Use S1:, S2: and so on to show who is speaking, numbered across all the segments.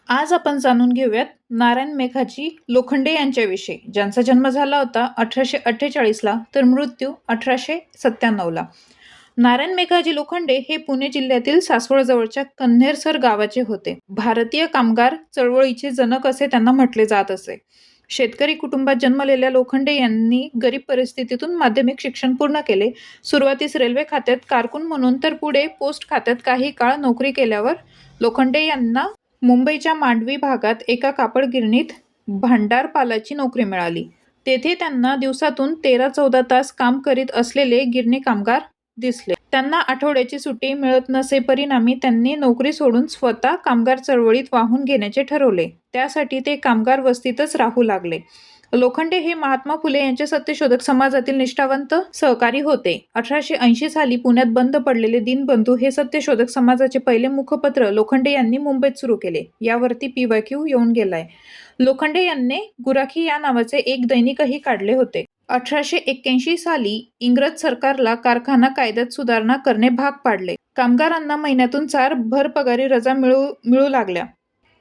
S1: आज आपण जाणून घेऊयात नारायण मेघाजी लोखंडे यांच्याविषयी, ज्यांचा जन्म झाला होता 1848ला तर मृत्यू 1897ला. नारायण मेघाजी लोखंडे हे पुणे जिल्ह्यातील सासवडजवळच्या कन्हेरसर गावाचे होते. भारतीय कामगार चळवळीचे जनक असे त्यांना म्हटले जात असे. शेतकरी कुटुंबात जन्मलेल्या लोखंडे यांनी गरीब परिस्थितीतून माध्यमिक शिक्षण पूर्ण केले. सुरुवातीस रेल्वे खात्यात कारकून म्हणून तर पुढे पोस्ट खात्यात काही काळ नोकरी केल्यावर लोखंडे यांना मुंबईच्या मांडवी भागात एका कापड गिरणीत भांडारपालाची नोकरी मिळाली. तेथे त्यांना दिवसातून 13-14 तास काम करीत असलेले गिरणी कामगार दिसले. त्यांना आठवड्याची सुट्टी मिळत नसे, परिणामी त्यांनी नोकरी सोडून स्वतः कामगार चळवळीत वाहून घेण्याचे ठरवले. त्यासाठी ते कामगार वस्तीतच राहू लागले. लोखंडे हे महात्मा फुले यांचे सत्यशोधक समाजातील निष्ठावंत सहकारी होते. 1880 साली पुण्यात बंद पडलेले दीनबंधू हे सत्यशोधक समाजाचे पहिले मुखपत्र लोखंडे यांनी मुंबईत सुरू केले. यावरती PYQ येऊन गेलाय. लोखंडे यांनी गुराखी या नावाचे एक दैनिकही काढले होते. 1881 साली इंग्रज सरकारला कारखाना कायद्यात सुधारणा करणे भाग पाडले. कामगारांना महिन्यातून 4 भरपगारी रजा मिळू लागल्या.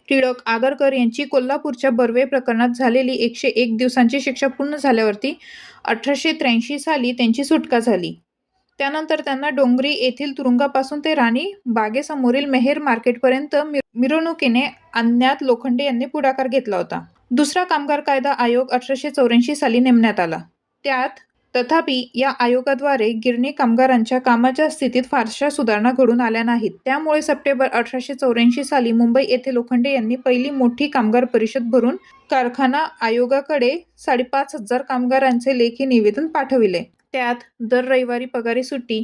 S1: टिळक आगरकर यांची कोल्हापूरच्या बर्वे प्रकरणात झालेली 101 दिवसांची शिक्षा पूर्ण झाल्यावरती 1883 साली त्यांची सुटका झाली. त्यानंतर त्यांना डोंगरी येथील तुरुंगापासून ते राणी बागेसमोरील मेहेर मार्केटपर्यंत मिरवणुकीने आणण्यात लोखंडे यांनी पुढाकार घेतला होता. दुसरा कामगार कायदा आयोग 1884 साली नेमण्यात आला. तथापि या आयोगाद्वारे गिरणी कामगारांच्या कामाच्या स्थितीत फारशा सुधारणा घडून आल्या नाहीत. त्यामुळे सप्टेंबर 1884 साली मुंबई येथे लोखंडे यांनी पहिली मोठी कामगार परिषद भरून कारखाना आयोगाकडे 5,500 कामगारांचे लेखी निवेदन पाठविले. त्यात दर रविवारी पगारी सुट्टी,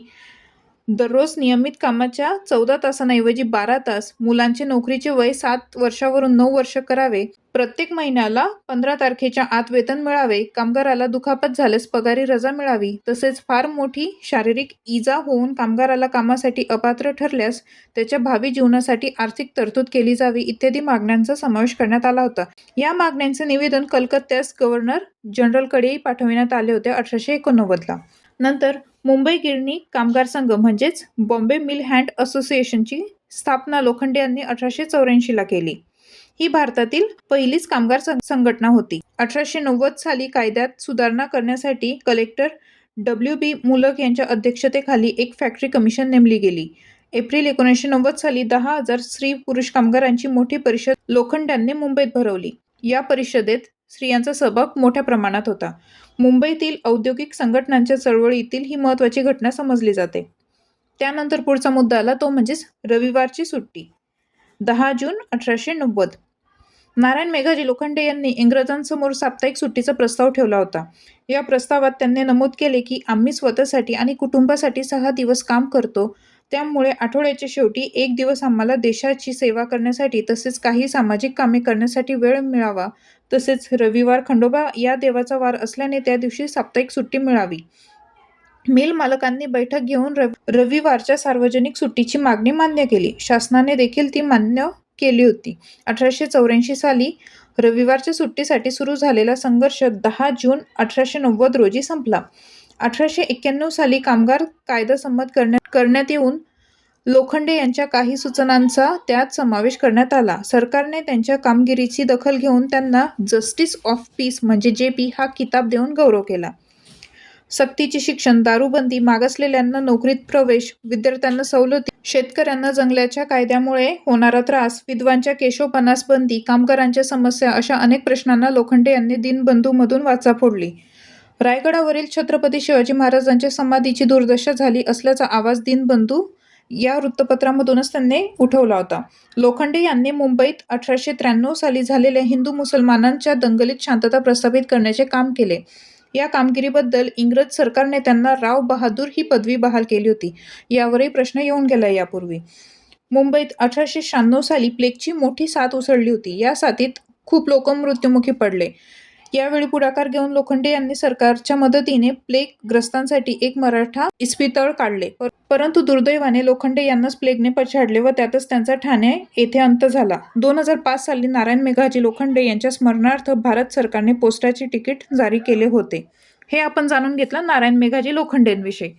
S1: दररोज नियमित कामाच्या 14 तासांऐवजी 12 तास, मुलांचे नोकरीचे वय 7 वर्षावरून 9 वर्ष करावे, प्रत्येक महिन्याला 15 तारखेच्या आत वेतन मिळावे, कामगाराला दुखापत झाल्यास पगारी रजा मिळावी, तसेच फार मोठी शारीरिक इजा होऊन कामगाराला कामासाठी अपात्र ठरल्यास त्याच्या भावी जीवनासाठी आर्थिक तरतूद केली जावी इत्यादी मागण्यांचा समावेश करण्यात आला होता. या मागण्यांचे निवेदन कलकत्त्यास गव्हर्नर जनरलकडेही पाठविण्यात आले होते 1889ला. नंतर मुंबई गिरणी कामगार संघ म्हणजेच बॉम्बे मिल हँड असोसिएशनची स्थापना लोखंडे यांनी 1884ला केली. ही भारतातील पहिलीच कामगार संघटना होती. 1890 साली कायद्यात सुधारणा करण्यासाठी कलेक्टर WB मुलक यांच्या अध्यक्षतेखाली एक फॅक्टरी कमिशन नेमली गेली. एप्रिल 1990 साली 10,000 स्त्री-पुरुष कामगारांची मोठी परिषद लोखंड्यांनी मुंबईत भरवली. या परिषदेत स्त्रियांचा सहभाग मोठ्या प्रमाणात होता. मुंबईतील औद्योगिक संघटनांच्या चळवळीतील ही महत्त्वाची घटना समजली जाते. त्यानंतर पुढचा मुद्दा आला, तो म्हणजेच रविवारची सुट्टी. 10 जून 1890 नारायण मेघाजी लोखंडे यांनी इंग्रजांसमोर साप्ताहिक सुट्टीचा प्रस्ताव ठेवला होता. या प्रस्तावात त्यांनी नमूद केले की आम्ही स्वतःसाठी आणि कुटुंबासाठी 6 दिवस काम करतो, त्यामुळे आठवड्याच्या शेवटी 1 दिवस आम्हाला देशाची सेवा करण्यासाठी तसेच काही सामाजिक कामे करण्यासाठी वेळ मिळावा. तसेच रविवार खंडोबा या देवाचा वार असल्याने त्या दिवशी साप्ताहिक सुट्टी मिळावी. मिल मालकांनी बैठक घेऊन रविवारच्या सार्वजनिक सुट्टीची मागणी मान्य केली. शासनाने देखील ती मान्य केली होती. 1884 साली रविवारच्या सुट्टीसाठी सुरू झालेला संघर्ष 10 जून 1890 रोजी संपला. 1891 साली कामगार कायदा संमत करण्यात येऊन लोखंडे यांच्या काही सूचनांचा त्यात समावेश करण्यात आला. सरकारने त्यांच्या कामगिरीची दखल घेऊन त्यांना जस्टिस ऑफ पीस म्हणजे JP हा किताब देऊन गौरव केला. सक्तीचे शिक्षण, दारूबंदी, मागासलेल्यांना नोकरीत प्रवेश, विद्यार्थ्यांना सवलती, शेतकऱ्यांना जंगलाच्या कायद्यामुळे होणारा त्रास, विधवांच्या केशवपनास बंदी, कामगारांच्या समस्या अशा अनेक प्रश्नांना लोखंडे यांनी दीनबंधूमधून वाचा फोडली. रायगडावरील छत्रपती शिवाजी महाराजांच्या समाधीची दुर्दशा झाली असल्याचा आवाज दीनबंधू या वृत्तपत्रामधूनच त्यांनी उठवला होता. लोखंडे यांनी मुंबईत 1893 साली झालेल्या हिंदू मुसलमानांच्या दंगलीत शांतता प्रस्थापित करण्याचे काम केले. या कामगिरीबद्दल इंग्रज सरकारने त्यांना राव बहादूर ही पदवी बहाल केली होती. यावरही प्रश्न येऊन गेला. यापूर्वी मुंबईत 1896 साली प्लेगची मोठी साथ उसळली होती. या साथीत खूप लोक मृत्युमुखी पडले. यावेळी पुढाकार घेऊन लोखंडे यांनी सरकारच्या मदतीने प्लेग ग्रस्तांसाठी एक मराठा इस्पितळ काढले. परंतु दुर्दैवाने लोखंडे यांनाच प्लेगने पछाडले व त्यातच त्यांचा ठाणे येथे अंत झाला. 2005 साली नारायण मेघाजी लोखंडे यांच्या स्मरणार्थ भारत सरकारने पोस्टाचे तिकीट जारी केले होते. हे आपण जाणून घेतलं नारायण मेघाजी लोखंडेंविषयी.